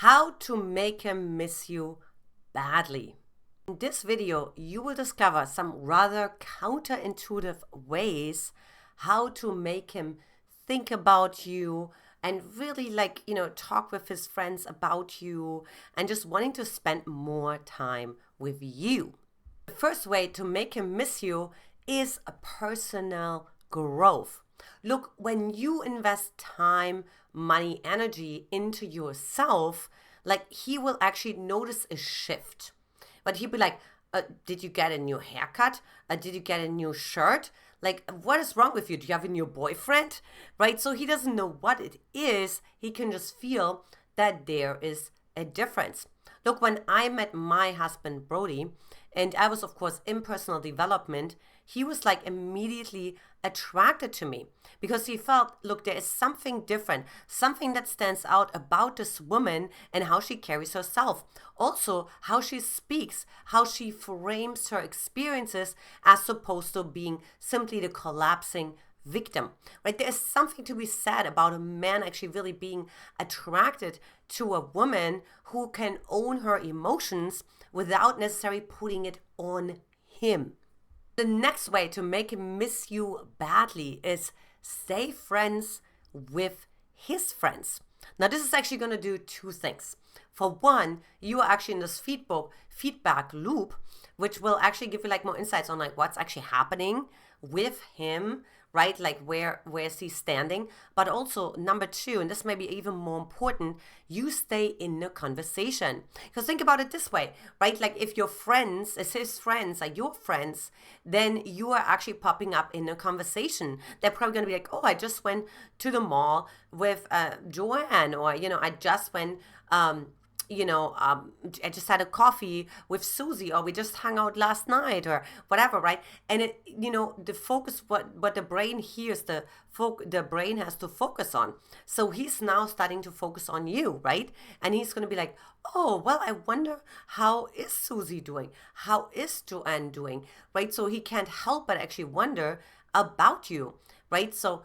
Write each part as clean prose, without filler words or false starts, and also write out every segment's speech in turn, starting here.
How to make him miss you badly. In this video, you will discover some rather counterintuitive ways how to make him think about you and really talk with his friends about you and just wanting to spend more time with you. The first way to make him miss you is a personal growth. Look, when you invest time, money, energy into yourself, he will actually notice a shift. But he'll be like, did you get a new haircut? Did you get a new shirt? What is wrong with you? Do you have a new boyfriend? Right? So he doesn't know what it is. He can just feel that there is a difference. Look, when I met my husband, Brody, and I was, of course, in personal development, he was immediately attracted to me because he felt, look, there is something different, something that stands out about this woman and how she carries herself. Also, how she speaks, how she frames her experiences as opposed to being simply the collapsing victim, right? There is something to be said about a man actually really being attracted to a woman who can own her emotions without necessarily putting it on him. The next way to make him miss you badly is stay friends with his friends. Now, this is actually going to do two things. For one, you are actually in this feedback loop, which will actually give you more insights on what's actually happening with him, right? Where is he standing? But also, number two, and this may be even more important, you stay in the conversation. Because think about it this way, right? If your friends, if his friends are your friends, then you are actually popping up in a conversation. They're probably going to be like, oh, I just went to the mall with Joanne, or, I just went, I just had a coffee with Susie, or we just hung out last night, or whatever, right? And it, the focus, what the brain hears, the brain has to focus on. So he's now starting to focus on you, right? And he's going to be like, oh, well, I wonder, how is Susie doing? How is Joanne doing, right? So he can't help but actually wonder about you, right? So,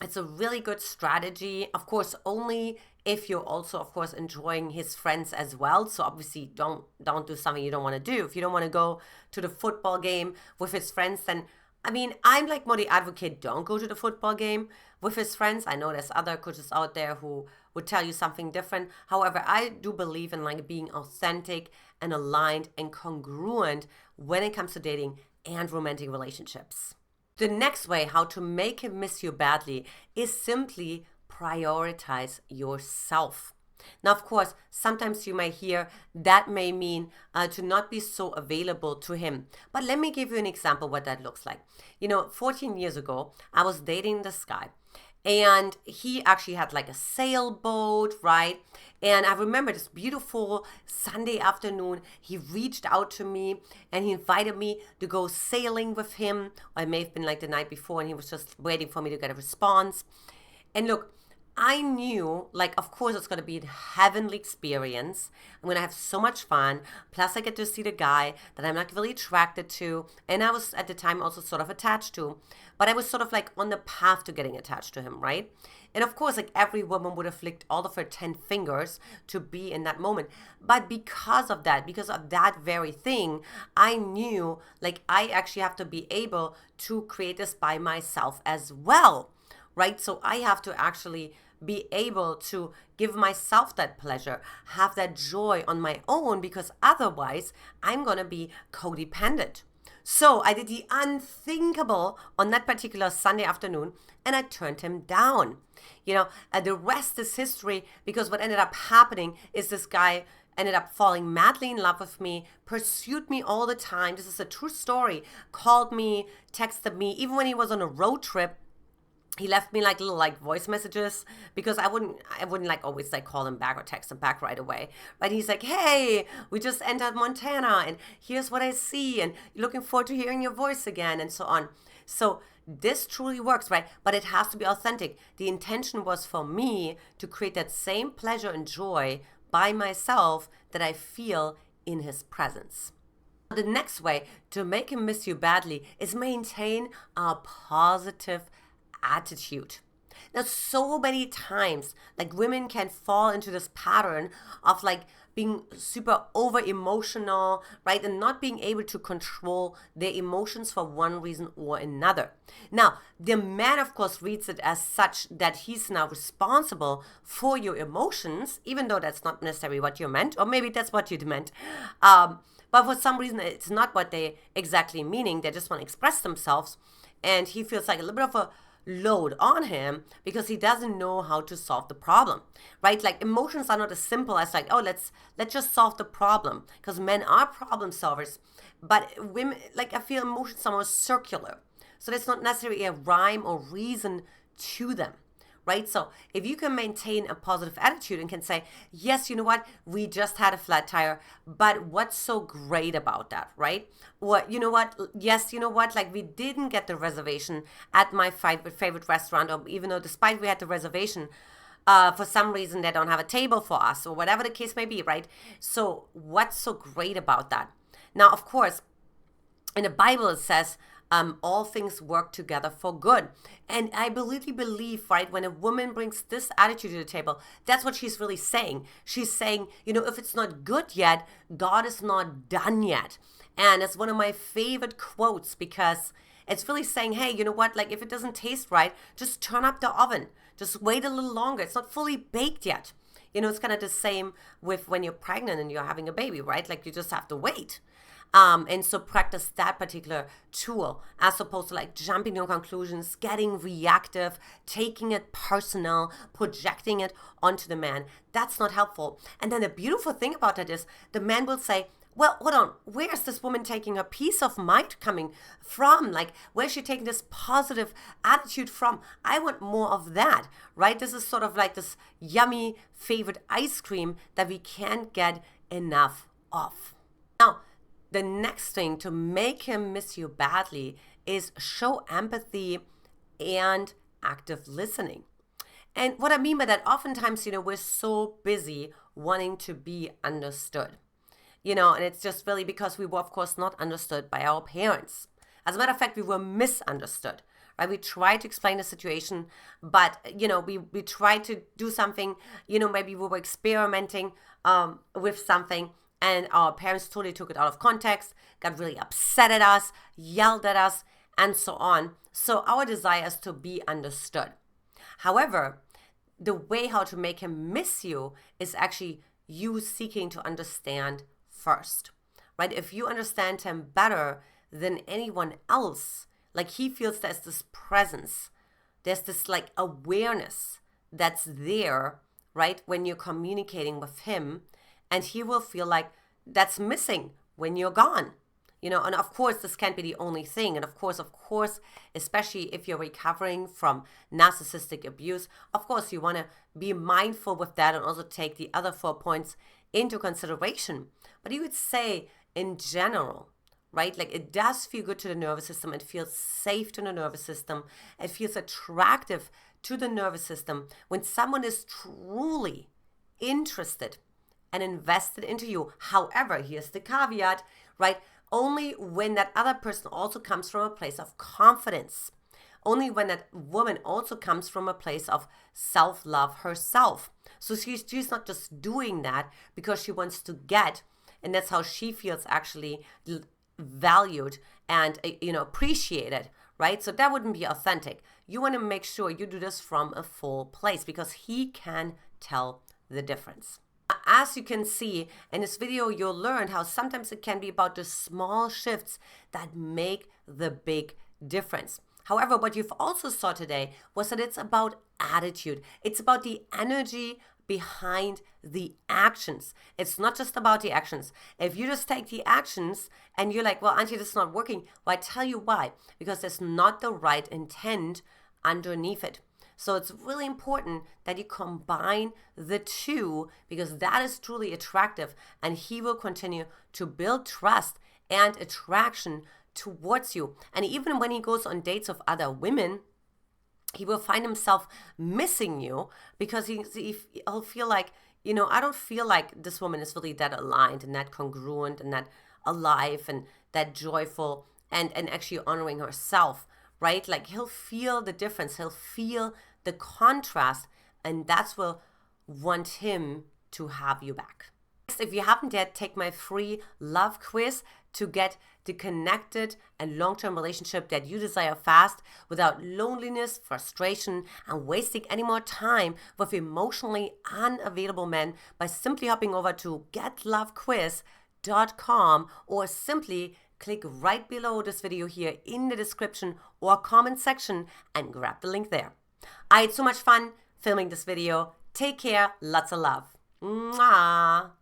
it's a really good strategy. Of course, only if you're also, of course, enjoying his friends as well. So obviously, don't do something you don't want to do. If you don't want to go to the football game with his friends, then I'm more the advocate. Don't go to the football game with his friends. I know there's other coaches out there who would tell you something different. However, I do believe in being authentic and aligned and congruent when it comes to dating and romantic relationships. The next way how to make him miss you badly is simply prioritize yourself. Now, of course, sometimes you may hear that may mean to not be so available to him. But let me give you an example what that looks like. 14 years ago, I was dating this guy. And he actually had a sailboat, right? And I remember this beautiful Sunday afternoon, he reached out to me and he invited me to go sailing with him. Or it may have been the night before, and he was just waiting for me to get a response. And look, I knew, of course, it's going to be a heavenly experience. I'm going to have so much fun. Plus, I get to see the guy that I'm not really attracted to. And I was, at the time, also sort of attached to. But I was sort of on the path to getting attached to him, right? And of course, every woman would have licked all of her 10 fingers to be in that moment. But because of that very thing, I knew, I actually have to be able to create this by myself as well, right? So I have to actually be able to give myself that pleasure, have that joy on my own, because otherwise I'm going to be codependent. So I did the unthinkable on that particular Sunday afternoon, and I turned him down. The rest is history, because what ended up happening is this guy ended up falling madly in love with me, pursued me all the time. This is a true story. Called me, texted me, even when he was on a road trip. He left me little voice messages, because I wouldn't always call him back or text him back right away. But he's like, hey, we just entered Montana and here's what I see and looking forward to hearing your voice again, and so on. So this truly works, right? But it has to be authentic. The intention was for me to create that same pleasure and joy by myself that I feel in his presence. The next way to make him miss you badly is maintain a positive attitude. Now, so many times, like women can fall into this pattern of like being super over emotional, right? And not being able to control their emotions for one reason or another. Now, the man, of course, reads it as such that he's now responsible for your emotions, even though that's not necessarily what you meant, or maybe that's what you meant. But for some reason, it's not what they exactly meaning. They just want to express themselves. And he feels like a little bit of a load on him because he doesn't know how to solve the problem, right? Like emotions are not as simple as like, oh, let's just solve the problem, because men are problem solvers, but women, like, I feel emotions are more circular, so there's not necessarily a rhyme or reason to them, right? So if you can maintain a positive attitude and can say, yes, you know what, we just had a flat tire, but what's so great about that, right? Or, you know what, yes, you know what, like we didn't get the reservation at my favorite restaurant, or even though despite we had the reservation, for some reason they don't have a table for us, or whatever the case may be, right? So what's so great about that? Now, of course, in the Bible it says, all things work together for good. And I believe, right, when a woman brings this attitude to the table, that's what she's really saying. She's saying, you know, if it's not good yet, God is not done yet. And it's one of my favorite quotes, because it's really saying, hey, you know what, like if it doesn't taste right, just turn up the oven. Just wait a little longer. It's not fully baked yet. You know, it's kind of the same with when you're pregnant and you're having a baby, right? Like you just have to wait. And so practice that particular tool as opposed to like jumping to conclusions, getting reactive, taking it personal, projecting it onto the man. That's not helpful. And then the beautiful thing about that is the man will say, well, hold on, where's this woman taking her peace of mind coming from? Like, where's she taking this positive attitude from? I want more of that, right? This is sort of like this yummy favorite ice cream that we can't get enough of. Now, the next thing to make him miss you badly is show empathy and active listening. And what I mean by that, oftentimes, you know, we're so busy wanting to be understood. You know, and it's just really because we were, of course, not understood by our parents. As a matter of fact, we were misunderstood, right? We tried to explain the situation, but, you know, we tried to do something, you know, maybe we were experimenting with something, and our parents totally took it out of context, got really upset at us, yelled at us, and so on. So our desire is to be understood. However, the way how to make him miss you is actually you seeking to understand first, right? If you understand him better than anyone else, like he feels there's this presence, there's this like awareness that's there, right? When you're communicating with him, and he will feel like that's missing when you're gone. You know, and of course, this can't be the only thing. And of course, especially if you're recovering from narcissistic abuse, of course, you want to be mindful with that and also take the other 4 points into consideration. But you would say in general, right? Like it does feel good to the nervous system. It feels safe to the nervous system. It feels attractive to the nervous system when someone is truly interested and invested into you. However, here's the caveat, right? Only when that other person also comes from a place of confidence. Only when that woman also comes from a place of self-love herself. So she's not just doing that because she wants to get, and that's how she feels actually valued and, you know, appreciated, right? So that wouldn't be authentic. You want to make sure you do this from a full place because he can tell the difference. As you can see in this video, you'll learn how sometimes it can be about the small shifts that make the big difference. However, what you've also saw today was that it's about attitude. It's about the energy behind the actions. It's not just about the actions. If you just take the actions and you're like, well, Antia, this is not working. Well, I tell you why. Because there's not the right intent underneath it. So it's really important that you combine the two, because that is truly attractive, and he will continue to build trust and attraction towards you. And even when he goes on dates with other women, he will find himself missing you because he'll feel like, you know, I don't feel like this woman is really that aligned and that congruent and that alive and that joyful and actually honoring herself, right? Like he'll feel the difference. He'll feel the contrast, and that's what want him to have you back. If you haven't yet, take my free love quiz to get the connected and long-term relationship that you desire fast without loneliness, frustration, and wasting any more time with emotionally unavailable men by simply hopping over to getlovequiz.com or simply click right below this video here in the description or comment section and grab the link there. I had so much fun filming this video. Take care. Lots of love. Mwah.